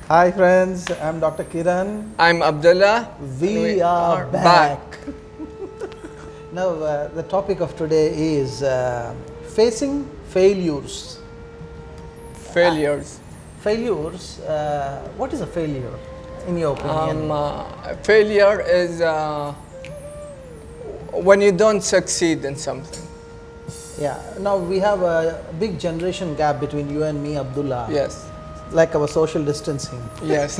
Hi friends, I'm Dr. Kiran. I'm Abdullah. We are back. Now the topic of today is facing failures. Failures. Failures, what is a failure in your opinion? Failure is when you don't succeed in something. Yeah, now we have a big generation gap between you and me, Abdullah. Yes. Like our social distancing. Yes.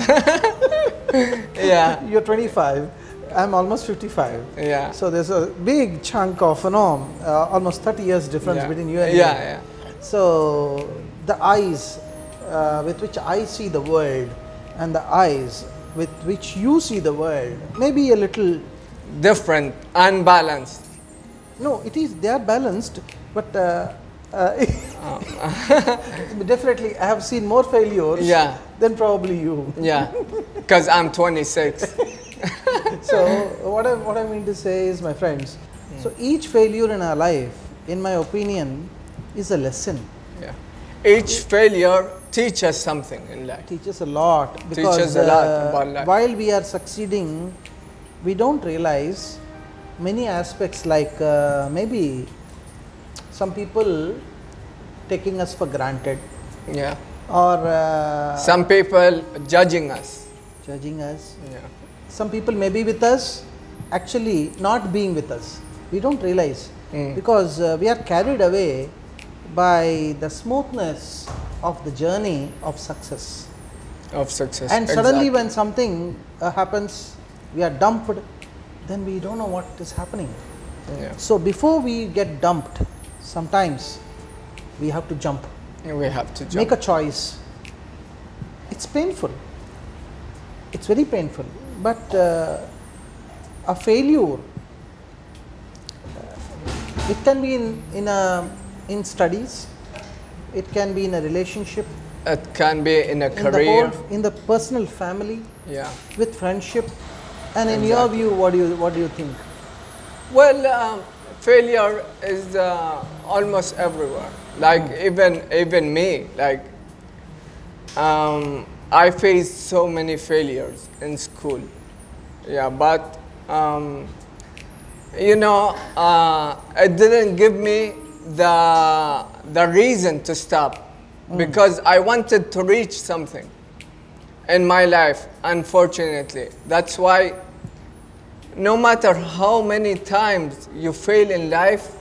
Yeah. You're 25, I'm almost 55. Yeah. So there's a big chunk of, almost 30 years difference between you and me. Yeah. So the eyes with which I see the world and the eyes with which you see the world may be a little Different, unbalanced. no, it is, they are balanced, but definitely I have seen more failures Yeah. than probably you. Yeah. Because I'm 26. So what I mean to say is, my friends, so each failure in our life, in my opinion, is a lesson. Yeah. Each failure teaches something in life. Teaches a lot, because Teaches a lot about life. while we are succeeding, we don't realize many aspects, like maybe some people taking us for granted, Yeah. or Some people judging us. judging us. Yeah. Some people may be with us, actually not being with us. We don't realize, because we are carried away by the smoothness of the journey of success. Of success. And suddenly Exactly. when something happens, we are dumped, then we don't know what is happening. Yeah. So before we get dumped, sometimes we have to jump, We have to jump. make a choice. It's painful. It's very painful. But a failure, it can be in studies, it can be in a relationship, It can be in a in the career. whole, in the personal family, Yeah. with friendship. And in your Exactly. view, what do you think? Well, failure is almost everywhere. Like even me, like I faced so many failures in school. Yeah, but it didn't give me the reason to stop, because I wanted to reach something in my life. Unfortunately, that's why no matter how many times you fail in life,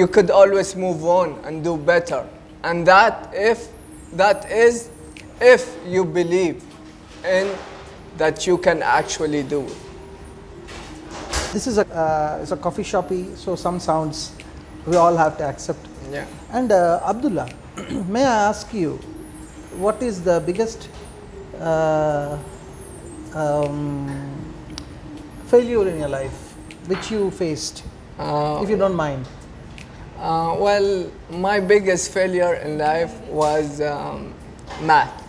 you could always move on and do better. And that is if you believe in that you can actually do it. This is it's a coffee shoppy, so some sounds we all have to accept. Yeah. And Abdullah, may I ask you, what is the biggest failure in your life which you faced, if you don't mind? Well, my biggest failure in life was math.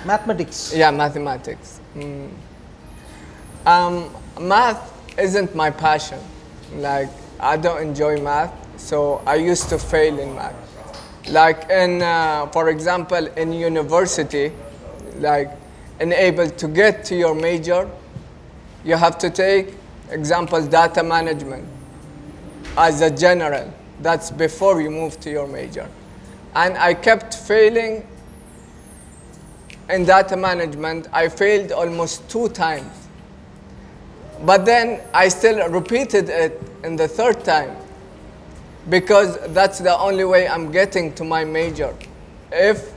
Mathematics. Yeah, mathematics. Math isn't my passion. Like, I don't enjoy math, so I used to fail in math. Like for example, in university, like able to get to your major, you have to take, example, data management as a general. That's before you move to your major. And I kept failing in data management. I failed almost 2 times. But then I still repeated it in the 3rd time, because that's the only way I'm getting to my major, if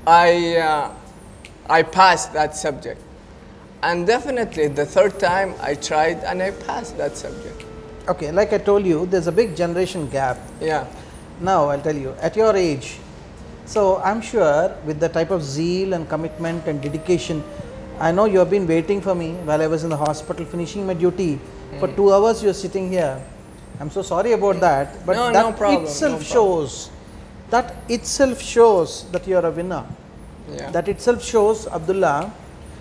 I pass that subject. And definitely the 3rd time I tried and I passed that subject. Okay, like I told you, there's a big generation gap. Yeah. Now I'll tell you, at your age, so I'm sure with the type of zeal and commitment and dedication, I know you have been waiting for me while I was in the hospital finishing my duty. For 2 hours you're sitting here. I'm so sorry about that, but No, that no problem, itself no problem. shows that you're a winner. Yeah. That itself shows, Abdullah,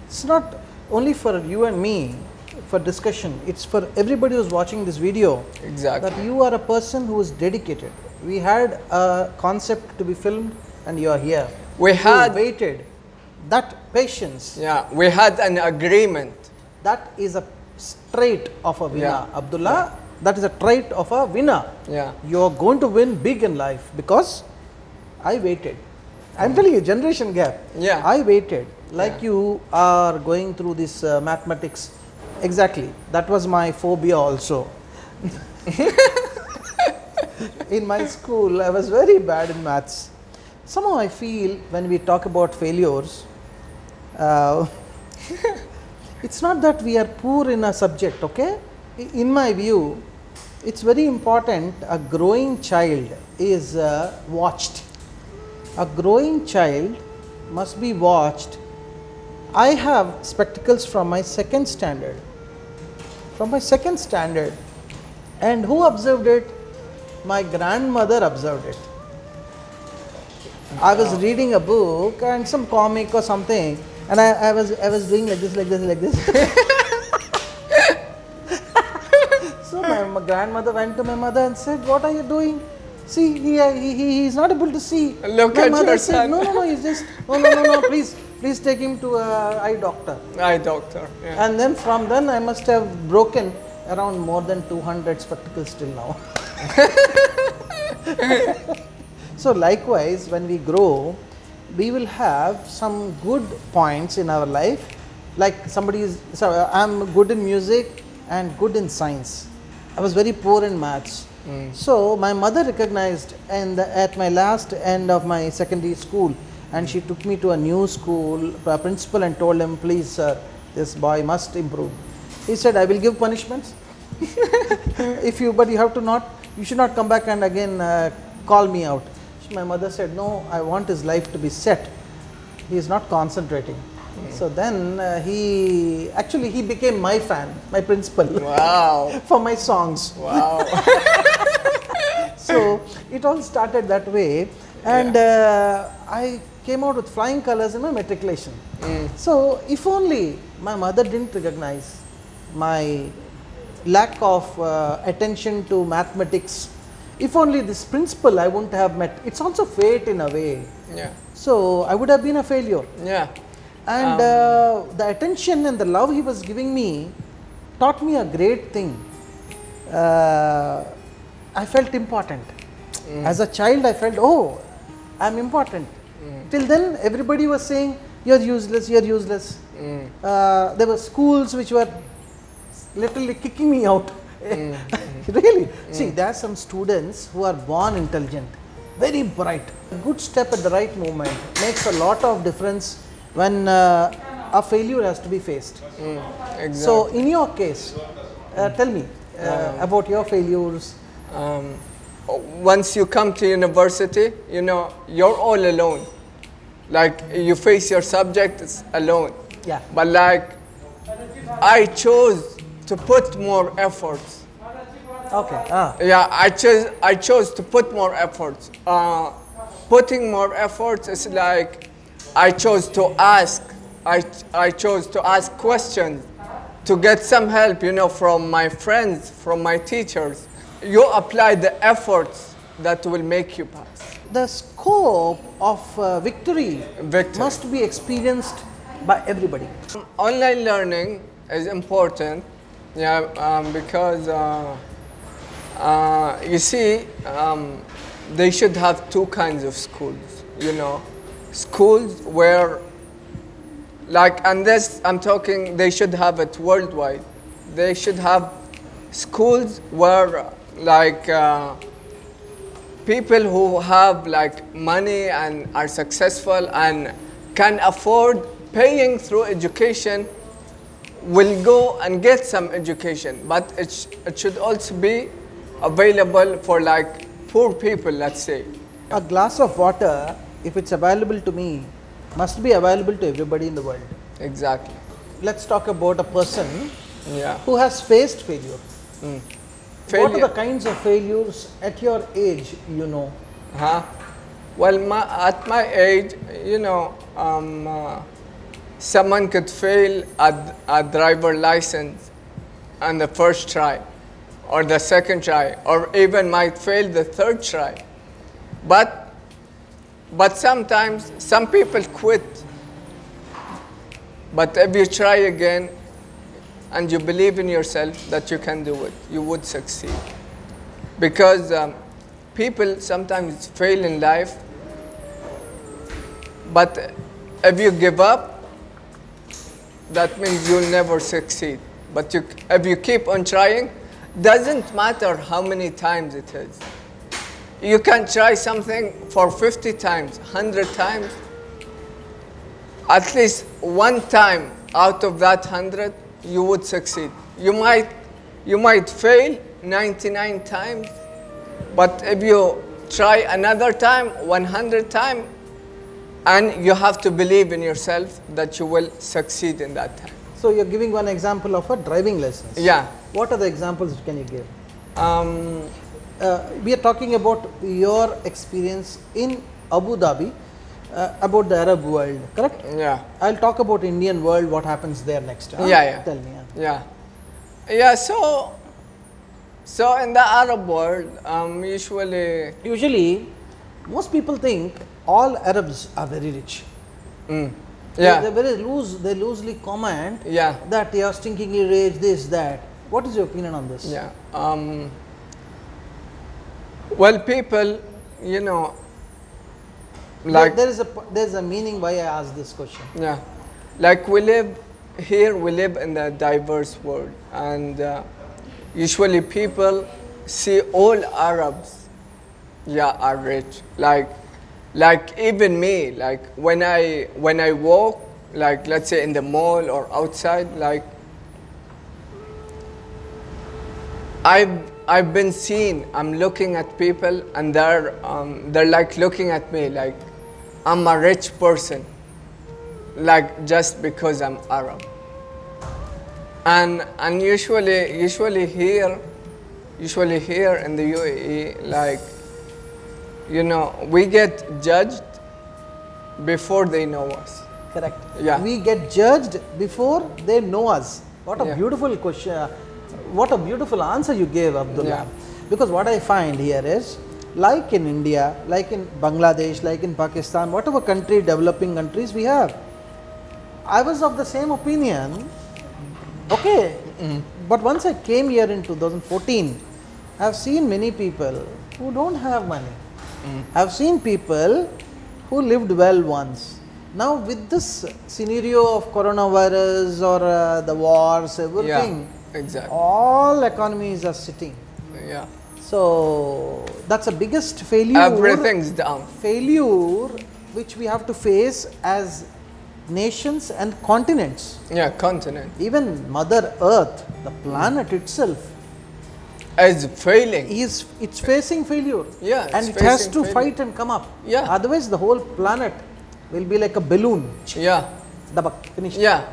it's not only for you and me for discussion, it's for everybody who's watching this video. Exactly. That you are a person who is dedicated. We had a concept to be filmed and you are here. We You had- waited. That patience, Yeah, we had an agreement. that is a trait of a winner. Yeah. Abdullah, that is a trait of a winner. Yeah. You are going to win big in life because I waited. I'm telling you, generation gap. Yeah. I waited. Like Yeah. you are going through this mathematics. Exactly. That was my phobia also. In my school, I was very bad in maths. Somehow I feel when we talk about failures, it's not that we are poor in a subject, okay? In my view, it's very important. A growing child is watched. A growing child must be watched. I have spectacles from my second standard. From my second standard. And who observed it? My grandmother observed it. I was reading a book and some comic or something, and I was doing like this, like this, like this. So my grandmother went to my mother and said, "What are you doing? See, he is not able to see." Look My at mother your said, son. No, he's just no, please take him to a eye doctor. Eye doctor. Yeah. And then from then I must have broken around more than 200 spectacles till now. So likewise, when we grow, we will have some good points in our life. Like somebody is, so I'm good in music and good in science. I was very poor in maths. So my mother recognized, and at my last end of my secondary school, and she took me to a new school principal and told him, "Please, sir, this boy must improve." He said, "I will give punishments. But you have to not, you should not come back and again call me out." My mother said, "No, I want his life to be set. He is not concentrating." So then he became my fan, my principal. Wow. For my songs. Wow. So it all started that way, and I came out with flying colors in my matriculation. So if only my mother didn't recognize my lack of attention to mathematics, if only this principle I wouldn't have met. It's also fate in a way. Yeah. So I would have been a failure. Yeah. And the attention and the love he was giving me taught me a great thing. I felt important. As a child, I felt, oh, I'm important. Till then, everybody was saying, "You're useless, you're useless." There were schools which were literally kicking me out. Really? See, there are some students who are born intelligent, very bright. A good step at the right moment makes a lot of difference when a failure has to be faced. Exactly. So, in your case, tell me about your failures. Once you come to university, you know, you're all alone. Like, you face your subjects alone. Yeah. But like, I chose to put more efforts. Okay. Yeah, I chose to put more efforts. Putting more efforts is like, I chose to ask. I chose to ask questions, to get some help, you know, from my friends, from my teachers. You apply the efforts that will make you pass. The scope of victory Victory. must be experienced by everybody. Online learning is important, yeah, because you see, they should have two kinds of schools, you know. Schools where, like, and this, I'm talking, they should have it worldwide. They should have schools where, like, people who have, like, money and are successful and can afford paying through education will go and get some education. But it should also be available for, like, poor people, let's say. A glass of water, if it's available to me, must be available to everybody in the world. Exactly. Let's talk about a person Yeah. who has faced failure. What are Failure. the kinds of failures at your age you know? Huh? Well, at my age, you know, someone could fail a driver license on the first try, or the second try, or even might fail the third try. But But sometimes some people quit. But if you try again and you believe in yourself that you can do it, you would succeed. Because people sometimes fail in life, but if you give up, that means you'll never succeed. But if you keep on trying, doesn't matter how many times it is. You can try something for 50 times, 100 times. At least one time out of that 100, you would succeed. You might fail 99 times, but if you try another time, 100 times, and you have to believe in yourself that you will succeed in that time. So you're giving one example of a driving lessons. Yeah. What are the examples can you give? We are talking about your experience in Abu Dhabi, about the Arab world, correct? Yeah. I'll talk about Indian world, what happens there next. Yeah. Tell me. Yeah, so in the Arab world, Usually, most people think all Arabs are very rich. Yeah. They very they loosely comment Yeah. that they are stinkingly rich, this, that. What is your opinion on this? Yeah. Well, people, like there's a meaning why I asked this question. yeah, like we live in a diverse world, and usually people see all Arabs, are rich. Like even me, like when I walk, like let's say in the mall or outside, like I've been seen. I'm looking at people, and they're like looking at me like I'm a rich person, like just because I'm Arab. And usually here in the UAE, like we get judged before they know us. Correct. Yeah. We get judged before they know us. What a Yeah. beautiful question. What a beautiful answer you gave, Abdullah. Yeah. Because what I find here is, like in India, like in Bangladesh, like in Pakistan, whatever country, developing countries we have, I was of the same opinion. Okay. But once I came here in 2014, I have seen many people who don't have money. I have seen people who lived well once. Now with this scenario of coronavirus or the wars, everything, Exactly. all economies are sitting. Yeah. So that's the biggest failure. Everything's down. Failure which we have to face as nations and continents. Yeah, continent Even Mother Earth, the planet itself, is failing. it's facing failure. Yeah, and it's it has facing to failure. fight and come up. Yeah. Otherwise, the whole planet will be like a balloon. Yeah. Dabak, finished. Yeah.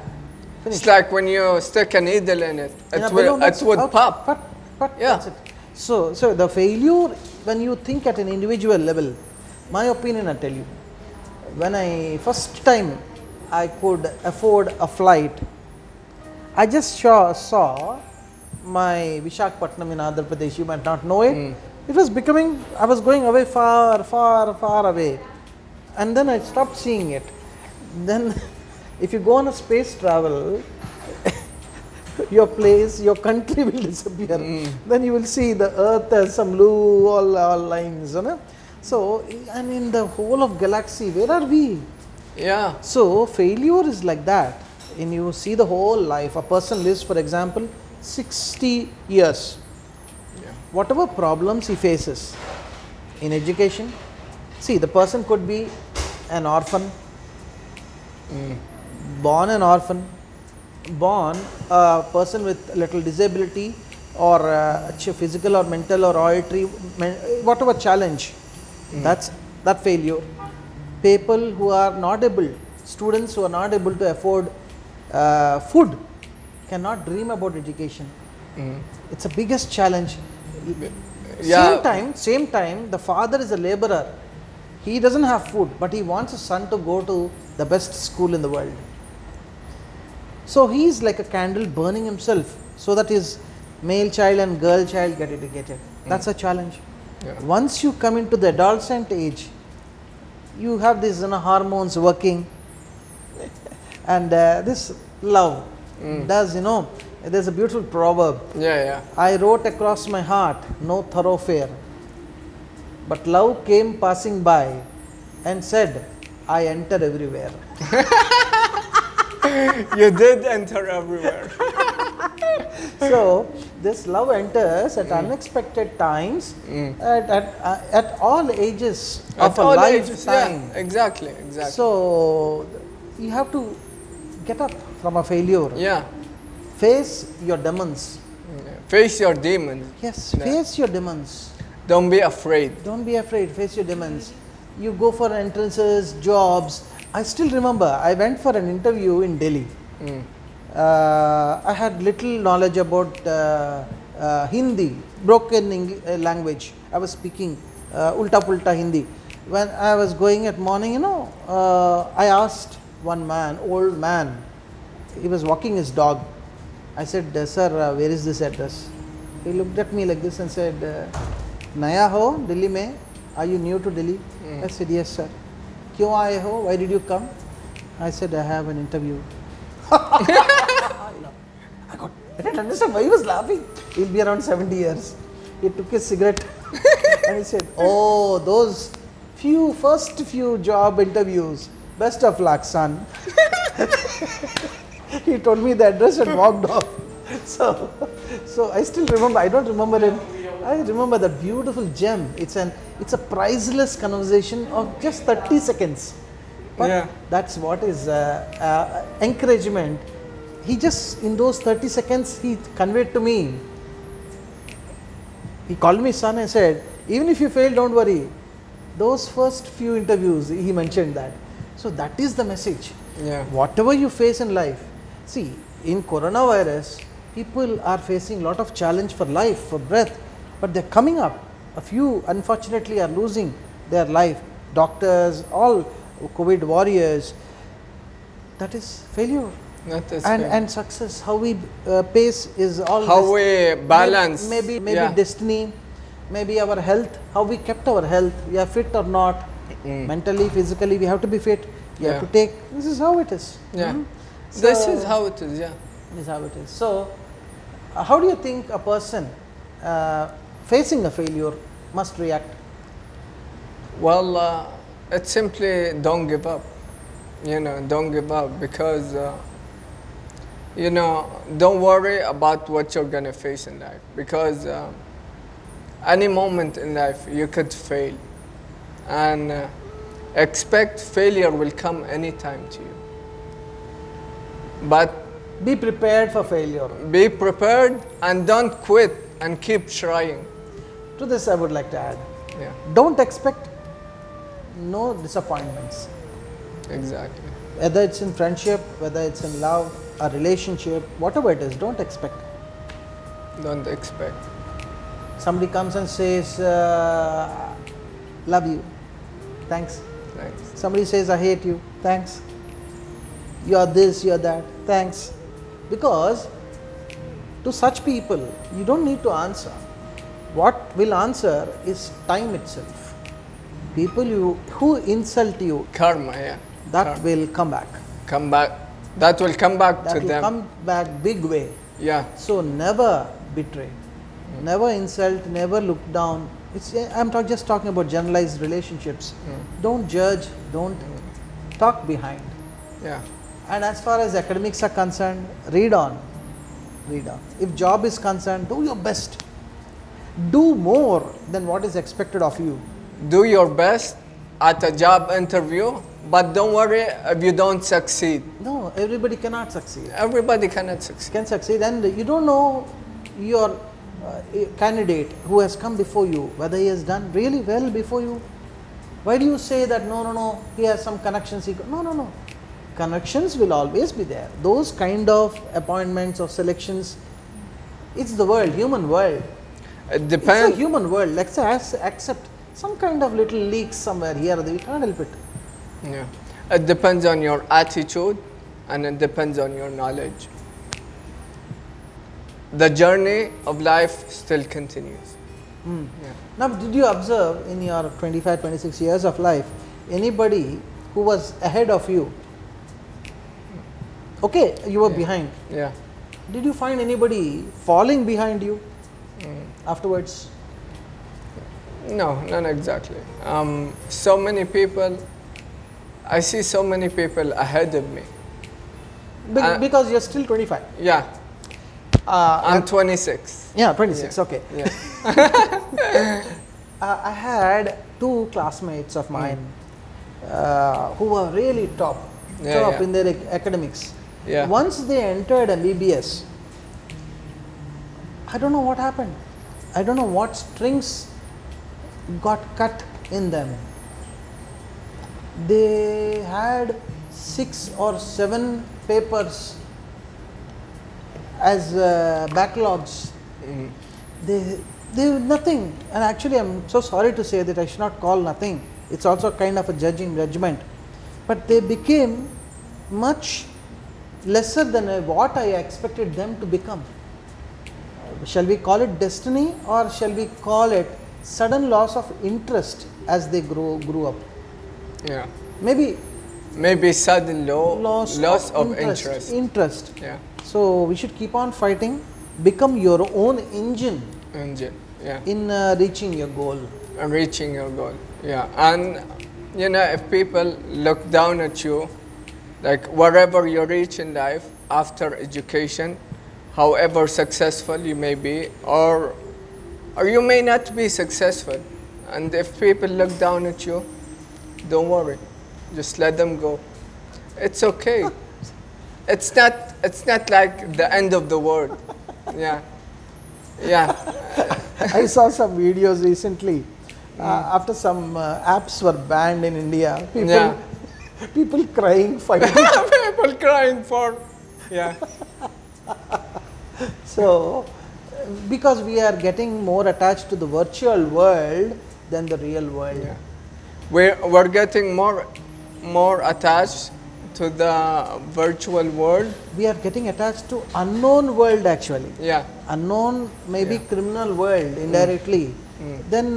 Finished. It's like when you stick a needle in it, In a it balloon, would that's pop. Put, Yeah. that's it. So the failure, when you think at an individual level, my opinion, I tell you, when I first time I could afford a flight, I just saw my Vishakhapatnam in Andhra Pradesh. You might not know it. It was becoming, I was going away far away, and then I stopped seeing it. Then if you go on a space travel, your place, your country will disappear. Then you will see the earth as some blue all lines, So, and in the whole of galaxy, where are we? Yeah. So failure is like that. And you see the whole life. A person lives, for example, 60 years. Yeah. Whatever problems he faces in education, see, the person could be an orphan, born an orphan, born a person with little disability or physical or mental or auditory, whatever challenge, that's that failure. People who are not able, students who are not able to afford food, cannot dream about education. It's the biggest challenge. Yeah. Same time, the father is a laborer. He doesn't have food, but he wants his son to go to the best school in the world. So he is like a candle burning himself so that his male child and girl child get educated. That's a challenge. Yeah. Once you come into the adolescent age, you have these hormones working, and this love does, there's a beautiful proverb. Yeah. I wrote across my heart, no thoroughfare, but love came passing by and said, I enter everywhere. You did enter everywhere. So this love enters at unexpected times, at all ages of At a all ages, lifetime. yeah, exactly. So you have to get up from a failure. Yeah. Face your demons. Face your demons. Yes, Yeah. face your demons. Don't be afraid. Don't be afraid, face your demons. You go for entrances, jobs. I still remember I went for an interview in Delhi. I had little knowledge about Hindi, broken language. I was speaking ulta pulta Hindi. When I was going at morning, I asked one man, old man, he was walking his dog. I said, sir, where is this address? He looked at me like this and said, Naya ho, Delhi mein? Are you new to Delhi? I said, yes, sir. Kyun aaye ho? Why did you come? I said, I have an interview. I didn't understand why he was laughing. He'll be around 70 years. He took his cigarette and he said, oh, those first few job interviews, best of luck, son. He told me the address and walked off. So I still remember, I don't remember him. I remember that beautiful gem. It's a priceless conversation of just 30 seconds. But that's what is encouragement. He just, in those 30 seconds, he conveyed to me. He called me son and said, even if you fail, don't worry. Those first few interviews, he mentioned that. So that is the message. Yeah. Whatever you face in life. See, in coronavirus, people are facing a lot of challenge for life, for breath. But they're coming up. A few, unfortunately, are losing their life. Doctors, all COVID warriors. That is failure. That is And success, how we pace is all. how we balance. Maybe Yeah. destiny, maybe our health, how we kept our health. We are fit or not. Mentally, physically, we have to be fit. We have to take. This is how it is. Yeah. So, This is how it is, yeah. This is how it is. So, how do you think a person facing a failure must react? Well, it's simply don't give up. Don't give up because, don't worry about what you're going to face in life because any moment in life you could fail and expect failure will come anytime to you. But Be prepared for failure. be prepared and don't quit and keep trying. To this, I would like to add, Yeah, don't expect no disappointments. exactly. Whether it's in friendship, whether it's in love, a relationship, whatever it is, don't expect. Don't expect. Somebody comes and says, love you, thanks. Thanks. Somebody says, I hate you, thanks. You're this, you're that, thanks. Because to such people, you don't need to answer. What will answer is time itself. People who insult you, Karma, yeah. that will come back. Come back. That will come back That to will them. come back big way. Yeah, So never betray, never insult, never look down. I'm just talking about generalized relationships. Don't judge, don't talk behind. yeah. And as far as academics are concerned, read on. If job is concerned, do your best. Do more than what is expected of you. Do your best at a job interview, but don't worry if you don't succeed. No, everybody cannot succeed. Everybody cannot succeed. Can succeed, and you don't know your candidate who has come before you, whether he has done really well before you. Why do you say that no, he has some connections? No. Connections will always be there. Those kind of appointments or selections, it's the world, human world. It It's a depends. human world. Let's accept some kind of little leaks somewhere here or there. We can't help it. Yeah. It depends on your attitude and it depends on your knowledge. The journey of life still continues. Yeah. Now, did you observe in your 25, 26 years of life, anybody who was ahead of you? Okay, you were behind. Yeah. Did you find anybody falling behind you afterwards? No, not exactly. So many people, I see so many people ahead of me. Because you're still 25. Yeah, I'm 26. Yeah, 26, Yeah. okay. Yeah. I had two classmates of mine who were really top Yeah. in their academics. Yeah. Once they entered MBBS, I don't know what happened. I don't know what strings got cut in them. They had 6 or 7 papers as backlogs. They were nothing, and actually I'm so sorry to say that I should not call nothing. It's also kind of a judgment, but they became much lesser than what I expected them to become. Shall we call it destiny, or shall we call it sudden loss of interest as they grew up? Yeah. Maybe sudden loss of interest. interest. Yeah. So we should keep on fighting, become your own engine Yeah. in reaching your goal. Reaching your goal. Yeah. And if people look down at you, like wherever you reach in life after education, however successful you may be, or you may not be successful, and if people look down at you, don't worry, just let them go. It's okay. It's not like the end of the world. Yeah. I saw some videos recently after some apps were banned in India. People crying, fighting. People crying for. Yeah. So, because we are getting more attached to the virtual world than the real world. Yeah. We're getting more attached to the virtual world. We are getting attached to unknown world actually. Yeah. Unknown, maybe criminal world indirectly. Then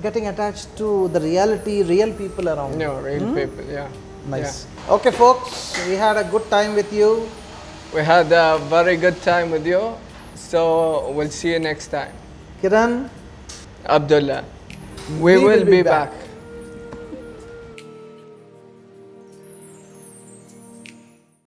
getting attached to the real people around. No, real people. Yeah. Nice. Okay, folks, we had a good time with you. We had a very good time with you. So we'll see you next time. Kiran, Abdullah. We will be back.